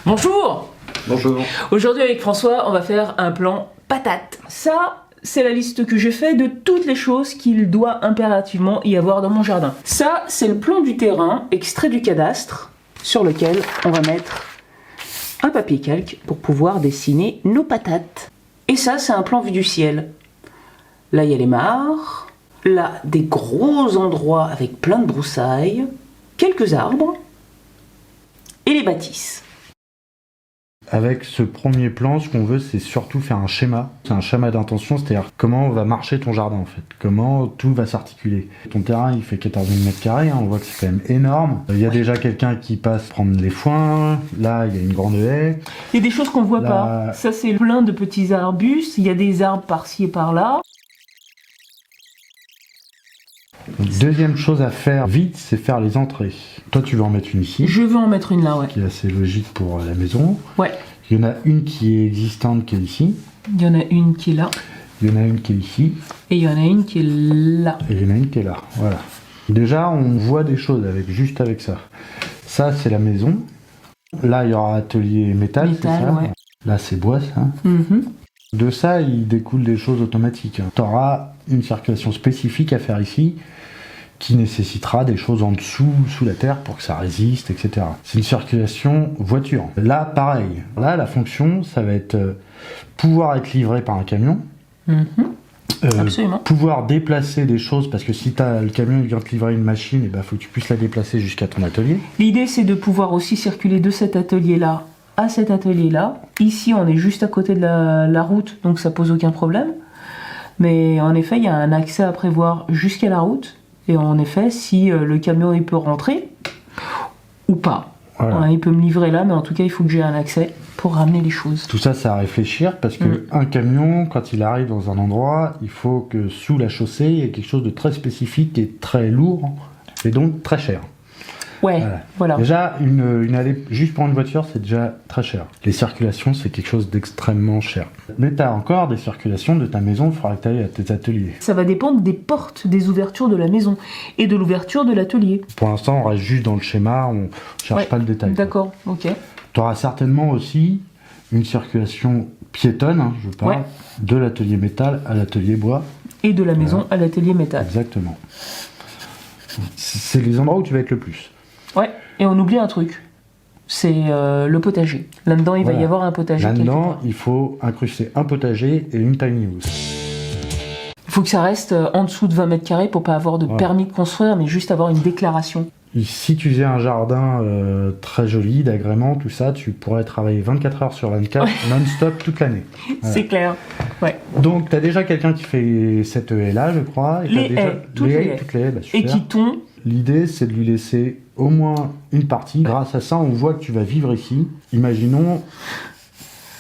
Bonjour! Bonjour. Aujourd'hui avec François, on va faire un plan patate. Ça, c'est la liste que j'ai fait de toutes les choses qu'il doit impérativement y avoir dans mon jardin. Ça, c'est le plan du terrain extrait du cadastre sur lequel on va mettre un papier calque pour pouvoir dessiner nos patates. Et ça, c'est un plan vu du ciel. Là, il y a les mares. Là, des gros endroits avec plein de broussailles. Quelques arbres. Et les bâtisses. Avec ce premier plan, ce qu'on veut, c'est surtout faire un schéma. C'est un schéma d'intention, c'est-à-dire comment va marcher ton jardin en fait. Comment tout va s'articuler. Ton terrain, il fait 14 000 m², on voit que c'est quand même énorme. Il y a déjà quelqu'un qui passe prendre les foins. Là, il y a une grande haie. Il y a des choses qu'on voit pas. Ça, c'est plein de petits arbustes. Il y a des arbres par-ci et par-là. Deuxième chose à faire vite, c'est faire les entrées. Toi, tu veux en mettre une ici. Je veux en mettre une là, ouais. Qui est assez logique pour la maison. Ouais. Il y en a une qui est existante, qui est ici. Il y en a une qui est là. Il y en a une qui est ici. Et il y en a une qui est là. Et il y en a une qui est là, voilà. Déjà, on voit des choses juste avec ça. Ça, c'est la maison. Là, il y aura atelier métal, c'est ça. Ouais. Là, c'est bois, ça. De ça, il découle des choses automatiques. Tu auras une circulation spécifique à faire ici, qui nécessitera des choses en dessous, sous la terre, pour que ça résiste, etc. C'est une circulation voiture. Là, pareil. Là, la fonction, ça va être pouvoir être livré par un camion. Absolument. Pouvoir déplacer des choses, parce que si le camion vient te livrer une machine, il faut que tu puisses la déplacer jusqu'à ton atelier. L'idée, c'est de pouvoir aussi circuler de cet atelier-là à cet atelier-là. Ici, on est juste à côté de la route, donc ça pose aucun problème. Mais en effet, il y a un accès à prévoir jusqu'à la route. Et en effet, si le camion il peut rentrer, ou pas. Voilà. Il peut me livrer là, mais en tout cas, il faut que j'ai un accès pour ramener les choses. Tout ça, c'est à réfléchir, parce que un camion, quand il arrive dans un endroit, il faut que sous la chaussée, il y ait quelque chose de très spécifique et très lourd, et donc très cher. Ouais, voilà. Déjà, une allée juste pour une voiture, c'est déjà très cher. Les circulations, c'est quelque chose d'extrêmement cher. Mais tu as encore des circulations de ta maison, il faudra que tu ailles à tes ateliers. Ça va dépendre des portes, des ouvertures de la maison et de l'ouverture de l'atelier. Pour l'instant, on reste juste dans le schéma, on cherche pas le détail. D'accord, ok. Tu auras certainement aussi une circulation piétonne, je parle, de l'atelier métal à l'atelier bois. Et de la maison à l'atelier métal. Exactement. C'est les endroits où tu vas être le plus. Ouais, et on oublie un truc, c'est le potager. Là-dedans, il va y avoir un potager. Là-dedans, il faut incruster un potager et une tiny house. Il faut que ça reste en dessous de 20 m² pour pas avoir de permis de construire, mais juste avoir une déclaration. Et si tu faisais un jardin très joli, d'agrément, tout ça, tu pourrais travailler 24 heures sur 24, non-stop, toute l'année. Voilà. C'est clair, ouais. Donc, tu as déjà quelqu'un qui fait cette haie-là, je crois. Et toutes les haies. Super. Et qui tond. L'idée, c'est de lui laisser au moins une partie. Grâce à ça, on voit que tu vas vivre ici. Imaginons,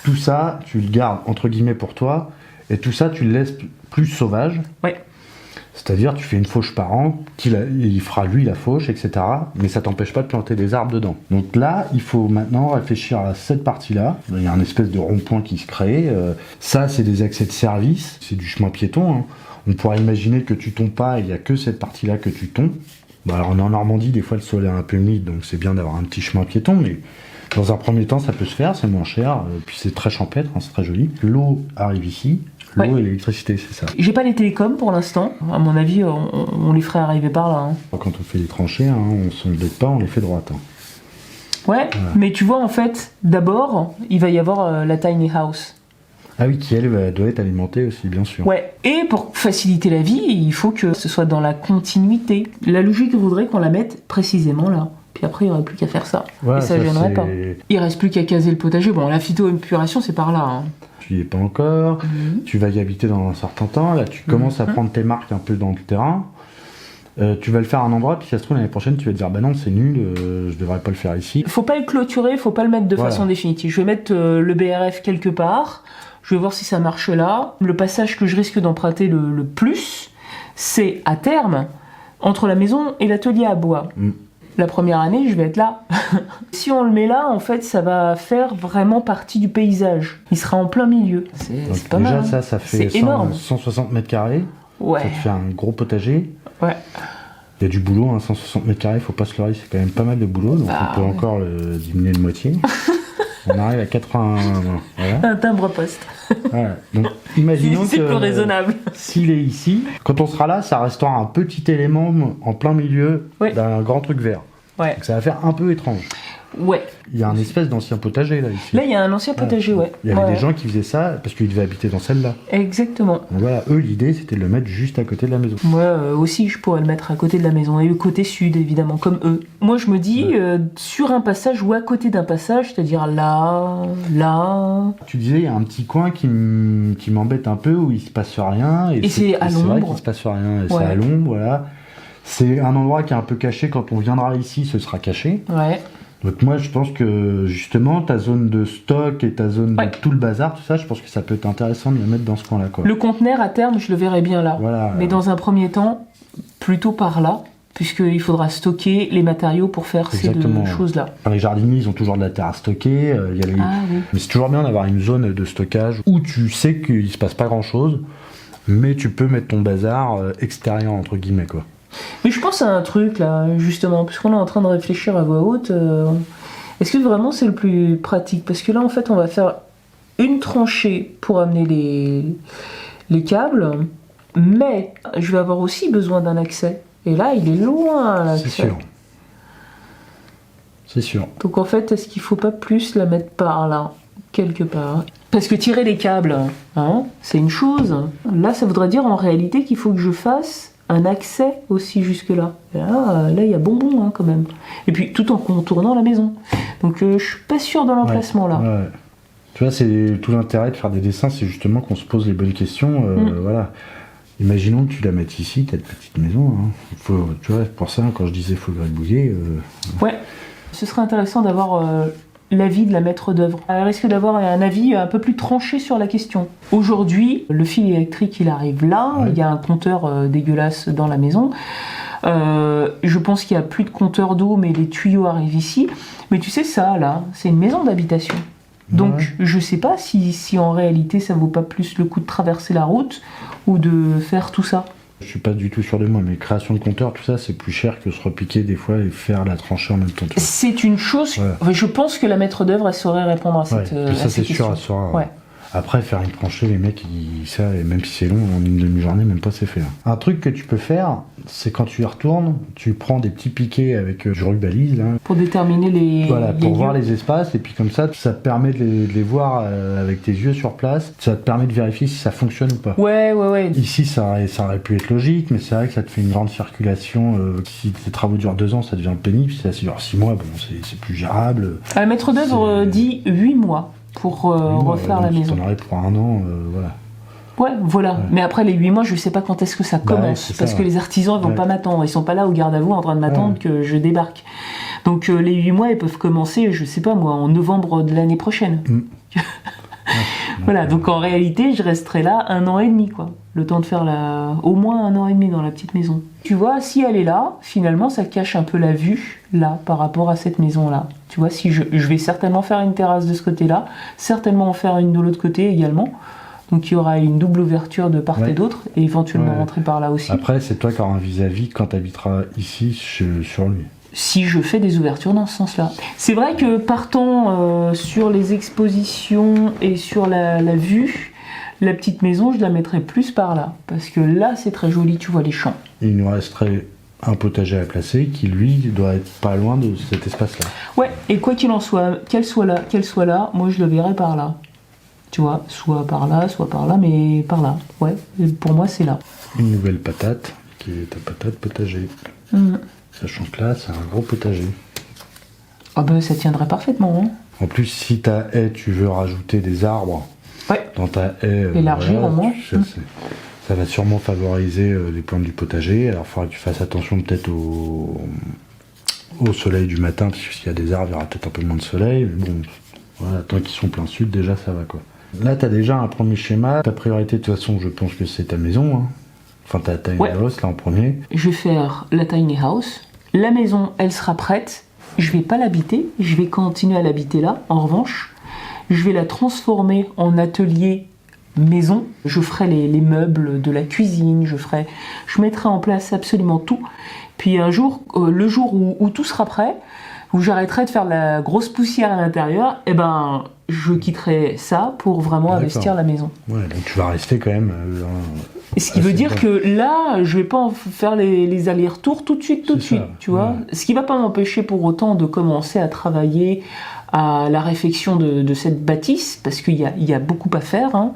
tout ça, tu le gardes entre guillemets pour toi, et tout ça, tu le laisses plus sauvage. Ouais. C'est-à-dire, tu fais une fauche par an, il fera lui la fauche, etc. Mais ça t'empêche pas de planter des arbres dedans. Donc là, il faut maintenant réfléchir à cette partie-là. Il y a un espèce de rond-point qui se crée. Ça, c'est des accès de service. C'est du chemin piéton. Hein. On pourrait imaginer que tu tombes pas, il n'y a que cette partie-là que tu tombes. Bon, alors en Normandie, des fois, le sol est un peu humide, donc c'est bien d'avoir un petit chemin piéton, mais dans un premier temps, ça peut se faire, c'est moins cher, puis c'est très champêtre, c'est très joli. L'eau arrive ici. L'eau et l'électricité, c'est ça. J'ai pas les télécoms pour l'instant. À mon avis, on les ferait arriver par là. Hein. Quand on fait les tranchées, on s'en embête pas, on les fait droites. Hein. Ouais, voilà. Mais tu vois, en fait, d'abord, il va y avoir la tiny house. Ah oui, qui elle doit être alimentée aussi, bien sûr. Ouais, et pour faciliter la vie, il faut que ce soit dans la continuité. La logique voudrait qu'on la mette précisément là. Puis après, il n'y aurait plus qu'à faire ça. Ouais, et ça ne gênerait pas. Il reste plus qu'à caser le potager. Bon, la phytoépuration, c'est par là. Hein. Tu n'y es pas encore, tu vas y habiter dans un certain temps, là tu commences à prendre tes marques un peu dans le terrain, tu vas le faire à un endroit, puis si ça se trouve l'année prochaine tu vas te dire bah non c'est nul, je devrais pas le faire ici. Faut pas le clôturer, faut pas le mettre de façon définitive. Je vais mettre le BRF quelque part, je vais voir si ça marche là. Le passage que je risque d'emprunter le plus, c'est à terme, entre la maison et l'atelier à bois. La première année, je vais être là. Si on le met là, en fait, ça va faire vraiment partie du paysage. Il sera en plein milieu. C'est pas mal. Déjà, ça fait 160 m². Ouais. Ça te fait un gros potager. Ouais. Il y a du boulot, hein, 160 m², faut pas se leurrer, c'est quand même pas mal de boulot, donc on peut encore le diminuer de moitié. On arrive à 80. Voilà. Un timbre-poste. Voilà. Donc, imaginons C'est que plus raisonnable. s'il est ici, quand on sera là, ça restera un petit élément en plein milieu d'un grand truc vert. Ouais. Donc, ça va faire un peu étrange. Ouais. Il y a un espèce d'ancien potager là ici. Là, il y a un ancien potager, ouais. Il y avait des gens qui faisaient ça parce qu'ils devaient habiter dans celle-là. Exactement. Donc voilà, eux, l'idée c'était de le mettre juste à côté de la maison. Moi aussi, je pourrais le mettre à côté de la maison. Et le côté sud, évidemment, comme eux. Moi, je me dis, sur un passage ou à côté d'un passage, c'est-à-dire là. Tu disais, il y a un petit coin qui m'embête un peu où il se passe rien. Et c'est à C'est vrai l'ombre. qu'il se passe rien. Et c'est à l'ombre, voilà. C'est un endroit qui est un peu caché. Quand on viendra ici, ce sera caché. Ouais. Donc moi, je pense que justement, ta zone de stock et ta zone de tout le bazar, tout ça, je pense que ça peut être intéressant de le mettre dans ce coin-là, quoi. Le conteneur, à terme, je le verrai bien là. Voilà. Mais dans un premier temps, plutôt par là, puisqu'il faudra stocker les matériaux pour faire ces deux choses-là. Enfin, les jardiniers, ils ont toujours de la terre à stocker. Il y a oui. Mais c'est toujours bien d'avoir une zone de stockage où tu sais qu'il se passe pas grand-chose, mais tu peux mettre ton bazar extérieur, entre guillemets, quoi. Mais je pense à un truc là, justement, puisqu'on est en train de réfléchir à voix haute. Est-ce que vraiment c'est le plus pratique? Parce que là, en fait, on va faire une tranchée pour amener les câbles, mais je vais avoir aussi besoin d'un accès. Et là, il est loin, l'accès. C'est sûr. C'est sûr. Donc en fait, est-ce qu'il faut pas plus la mettre par là, quelque part? Parce que tirer les câbles, hein, c'est une chose. Là, ça voudrait dire en réalité qu'il faut que je fasse un accès aussi jusque-là. Et là, il y a bonbon, hein, quand même. Et puis, tout en contournant la maison. Donc, je suis pas sûre de l'emplacement, là. Ouais. Tu vois, c'est tout l'intérêt de faire des dessins, c'est justement qu'on se pose les bonnes questions. Voilà. Imaginons que tu la mettes ici, ta petite maison. Hein. Faut, tu vois, pour ça, quand je disais faut gribouiller... Ouais. Ce serait intéressant d'avoir... l'avis de la maître d'œuvre. Elle risque d'avoir un avis un peu plus tranché sur la question. Aujourd'hui, le fil électrique, il arrive là, il y a un compteur dégueulasse dans la maison. Je pense qu'il n'y a plus de compteur d'eau, mais les tuyaux arrivent ici. Mais tu sais, ça, là, c'est une maison d'habitation. Donc, je sais pas si en réalité, ça vaut pas plus le coup de traverser la route ou de faire tout ça. Je suis pas du tout sûr de moi, mais création de compteur, tout ça, c'est plus cher que se repiquer des fois et faire la tranchée en même temps. C'est une chose. Ouais. Je pense que la maître d'œuvre, elle saurait répondre à cette question. Ça, c'est sûr, elle saura. Ouais. Après, faire une tranchée, les mecs, ça, et même si c'est long, en une demi-journée, même pas c'est fait. Un truc que tu peux faire, c'est quand tu y retournes, tu prends des petits piquets avec du rubalise, là. Pour déterminer les. Voilà, pour voir les espaces, et puis comme ça te permet de les voir avec tes yeux sur place. Ça te permet de vérifier si ça fonctionne ou pas. Ouais. Ici, ça aurait pu être logique, mais c'est vrai que ça te fait une grande circulation. Si tes travaux durent 2 ans, ça devient pénible. Si ça dure 6 mois, bon, c'est plus gérable. La maître d'œuvre dit 8 mois. Pour refaire la maison. On aurait pour 1 an, voilà. Ouais, voilà. Ouais. Mais après les 8 mois, je sais pas quand est-ce que ça commence. Parce que les artisans, ils vont pas m'attendre. Ils sont pas là au garde à vous en train de m'attendre que je débarque. Donc les 8 mois, ils peuvent commencer, je sais pas moi, en novembre de l'année prochaine. Voilà, donc en réalité, je resterai là 1 an et demi, quoi. Le temps de faire au moins 1 an et demi dans la petite maison. Tu vois, si elle est là, finalement, ça cache un peu la vue, là, par rapport à cette maison-là. Tu vois, si je vais certainement faire une terrasse de ce côté-là, certainement en faire une de l'autre côté également. Donc il y aura une double ouverture de part et d'autre, et éventuellement rentrer par là aussi. Après, c'est toi qui auras un vis-à-vis quand tu habiteras ici sur lui. Si je fais des ouvertures dans ce sens-là. C'est vrai que partant sur les expositions et sur la vue, la petite maison, je la mettrais plus par là. Parce que là, c'est très joli, tu vois les champs. Il nous resterait un potager à placer qui, lui, doit être pas loin de cet espace-là. Ouais, et quoi qu'il en soit, qu'elle soit là, moi je le verrai par là. Tu vois, soit par là, mais par là. Ouais, pour moi, c'est là. Une nouvelle patate, qui est ta patate potager. Sachant que là, c'est un gros potager. Ah ben, ça tiendrait parfaitement. Hein. En plus, si ta haie, tu veux rajouter des arbres dans ta haie... élargir au moins. Ça va sûrement favoriser les plantes du potager. Alors, il faudra que tu fasses attention peut-être au soleil du matin, parce que s'il y a des arbres, il y aura peut-être un peu moins de soleil. Mais bon, voilà, tant qu'ils sont plein sud, déjà, ça va, quoi. Là, tu as déjà un premier schéma. Ta priorité, de toute façon, je pense que c'est ta maison, hein. Enfin, ta tiny house, là, en premier. Je vais faire la tiny house. La maison, elle sera prête. Je vais pas l'habiter. Je vais continuer à l'habiter là. En revanche, je vais la transformer en atelier maison. Je ferai les meubles de la cuisine. Je mettrai en place absolument tout. Puis un jour, le jour où tout sera prêt, où j'arrêterai de faire de la grosse poussière à l'intérieur, et ben je quitterai ça pour vraiment D'accord. investir la maison. Ouais, donc tu vas rester quand même. Et ce qui veut dire que là, je vais pas en faire les allers-retours tout de suite, C'est ça, tu vois. ouais. Ce qui va pas m'empêcher pour autant de commencer à travailler à la réfection de cette bâtisse, parce qu'il y a beaucoup à faire, hein.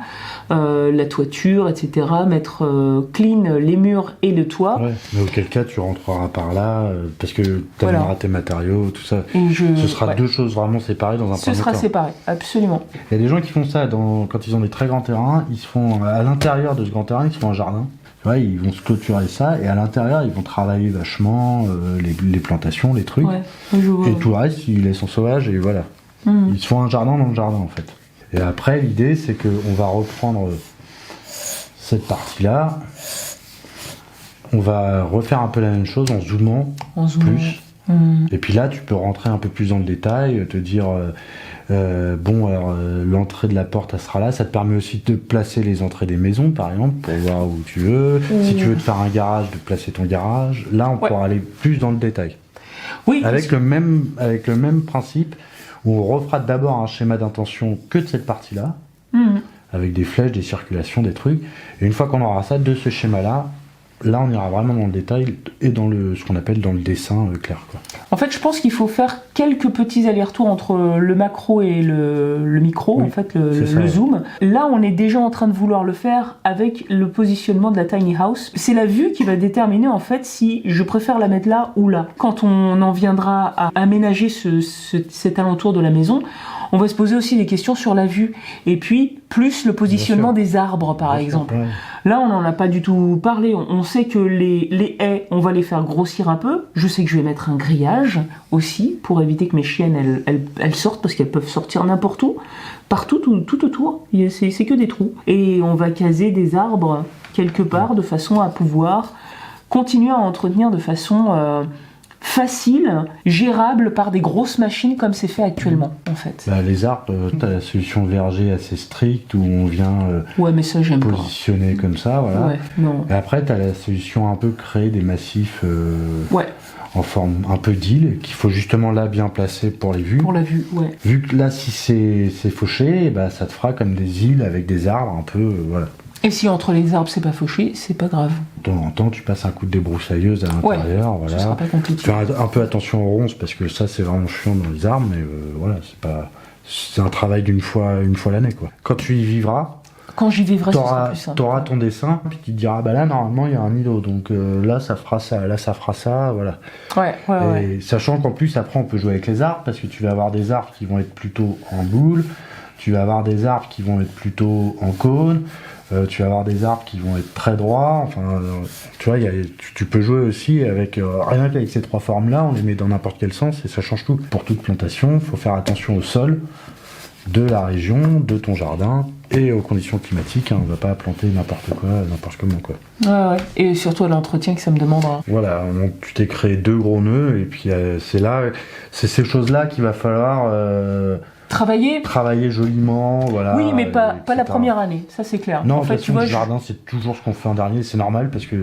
La toiture, etc., mettre clean les murs et le toit. Ouais, mais auquel cas tu rentreras par là, parce que tu amèneras Voilà. tes matériaux, tout ça. Et Ce sera ouais. deux choses vraiment séparées dans un Ce premier sera temps. séparé, absolument. Il y a des gens qui font ça quand ils ont des très grands terrains, ils se font à l'intérieur de ce grand terrain, ils se font un jardin. Tu vois, ils vont se clôturer ça et à l'intérieur ils vont travailler vachement les plantations, les trucs. Ouais, je vois. Et tout le reste ils laissent en sauvage et voilà. Mhm. Ils se font un jardin dans le jardin en fait. Et après l'idée c'est qu'on va reprendre cette partie-là. On va refaire un peu la même chose en zoomant En zoom. plus. Mhm. Et puis là, tu peux rentrer un peu plus dans le détail, te dire, l'entrée de la porte, elle sera là. Ça te permet aussi de placer les entrées des maisons, par exemple, pour voir où tu veux. Si tu veux te faire un garage, de placer ton garage. Là, on Ouais. pourra aller plus dans le détail. Oui, Avec le même principe, où on refera d'abord un schéma d'intention que de cette partie-là, Mhm. avec des flèches, des circulations, des trucs. Et une fois qu'on aura ça, de ce schéma-là, là, on ira vraiment dans le détail et dans ce qu'on appelle dans le dessin clair, quoi. En fait, je pense qu'il faut faire quelques petits allers-retours entre le macro et le micro, Oui, en fait, c'est ça, le ouais. zoom. Là, on est déjà en train de vouloir le faire avec le positionnement de la tiny house. C'est la vue qui va déterminer, en fait, si je préfère la mettre là ou là. Quand on en viendra à aménager cet alentour de la maison, on va se poser aussi des questions sur la vue. Et puis, plus le positionnement des arbres, par Bien sûr, exemple. ouais. Là, on n'en a pas du tout parlé. On sait que les haies, on va les faire grossir un peu. Je sais que je vais mettre un grillage aussi pour éviter que mes chiennes elles sortent parce qu'elles peuvent sortir n'importe où, partout, tout autour. C'est que des trous. Et on va caser des arbres quelque part de façon à pouvoir continuer à entretenir de façon facile, gérable par des grosses machines comme c'est fait actuellement, en fait. Bah, les arbres, t'as la solution verger assez stricte où on vient Ouais, mais ça, j'aime pas. positionner comme ça, voilà. Ouais, non. Et après, t'as la solution un peu créer des massifs Ouais, en forme un peu d'île qu'il faut justement là bien placer pour les vues. pour la vue, ouais. Vu que là, si c'est fauché, bah, ça te fera comme des îles avec des arbres un peu, voilà. Et si entre les arbres c'est pas fauché, c'est pas grave. De temps en temps, tu passes un coup de débroussailleuse à l'intérieur, Ce voilà. sera pas compliqué. Faire un peu attention aux ronces parce que ça, c'est vraiment chiant dans les arbres, mais voilà, c'est un travail une fois l'année, quoi. Quand tu y vivras, Quand j'y vivrai, ce sera plus simple. t'auras ton dessin, puis tu te diras, bah là, normalement, il y a un îlot, donc là, ça fera ça, là, ça fera ça, voilà. Ouais. Et sachant qu'en plus, après, on peut jouer avec les arbres, parce que tu vas avoir des arbres qui vont être plutôt en boule, tu vas avoir des arbres qui vont être plutôt en cône, tu vas avoir des arbres qui vont être très droits, enfin, tu vois, tu peux jouer aussi avec, rien qu'avec ces trois formes-là, on les met dans n'importe quel sens, et ça change tout. Pour toute plantation, il faut faire attention au sol, de la région, de ton jardin, et aux conditions climatiques, hein, on va pas planter n'importe quoi, n'importe comment, quoi. Ouais. Et surtout à l'entretien que ça me demandera. Voilà, donc tu t'es créé 2 gros nœuds, et puis c'est ces choses-là qu'il va falloir Travailler. travailler joliment, voilà. Oui, mais pas la etc. première année, ça c'est clair. Non, en en fait, fait, le jardin, c'est toujours ce qu'on fait en dernier, c'est normal, parce que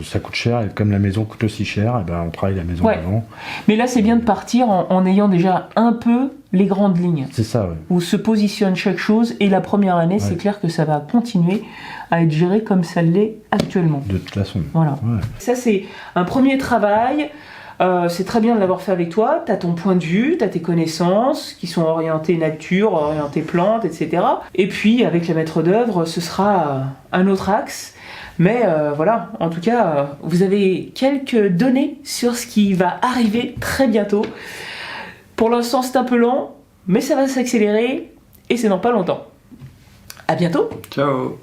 ça coûte cher, et comme la maison coûte aussi cher, et ben on travaille la maison Ouais. avant. Mais là, c'est bien de partir en ayant déjà un peu les grandes lignes, C'est ça, ouais. où se positionne chaque chose, et la première année, c'est clair que ça va continuer à être géré comme ça l'est actuellement. De toute façon. Voilà. Ouais. Ça, c'est un premier travail. C'est très bien de l'avoir fait avec toi. Tu as ton point de vue, tu as tes connaissances qui sont orientées nature, orientées plantes, etc. Et puis, avec la maître d'œuvre, ce sera un autre axe. Mais voilà, en tout cas, vous avez quelques données sur ce qui va arriver très bientôt. Pour l'instant, c'est un peu lent, mais ça va s'accélérer et c'est dans pas longtemps. À bientôt! Ciao.